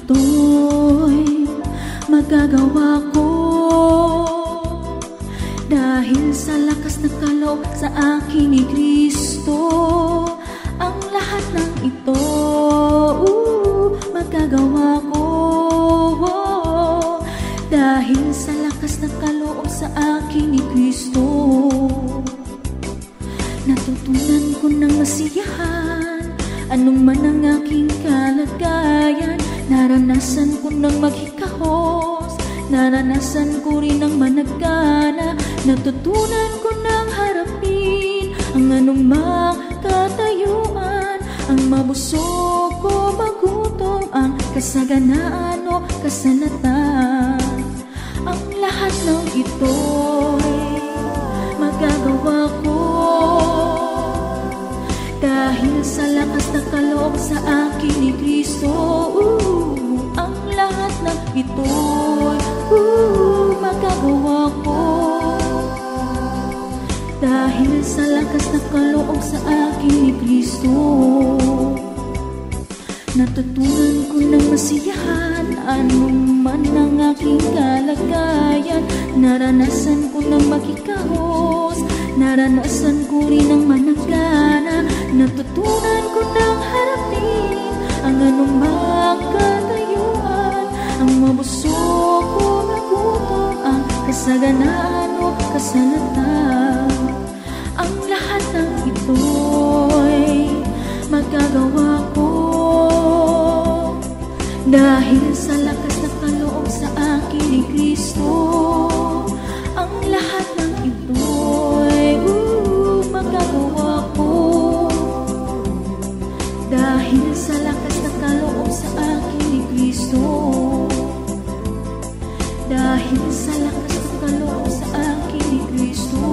ito'y magagawa ko, dahil sa lakas ng kaloob sa akin ni Kristo. Ang lahat ng ito magagawa ko, dahil sa lakas ng kaloob sa akin ni Kristo. Natutunan ko ng masiyahan anong man ang aking kalagayan. Naranasan ko ng maghikahos, naranasan ko rin ang managana. Natutunan ko ng harapin ang anumang katayuan, ang mabusog o magutom, ang kasaganaan o kasanatan. Ang lahat ng ito'y magagawa ko, dahil sa lakas ng kaloob sa akin ni Kristo. Ang lahat ng ito'y magagawa ko, dahil sa lakas ng kaloob sa akin ni Kristo. Natutunan ko ng masiyahan anuman ang aking kalagayan. Naranasan ko ng makikahos, naranasan ko rin ang managana. Natutunan ko ng harapin ang anumang katayuan, ang mabusog o magutom, ang kasaganaan o kasalatan. Ang lahat ng ito'y magagawa ko, dahil sa lakas ng kaloob sa akin ni Kristo. Ang lahat ng ito'y magagawa ko, dahil sa lakas ng kaloob sa akin ni Kristo. Dahil sa lakas ng kaloob sa akin ni Kristo.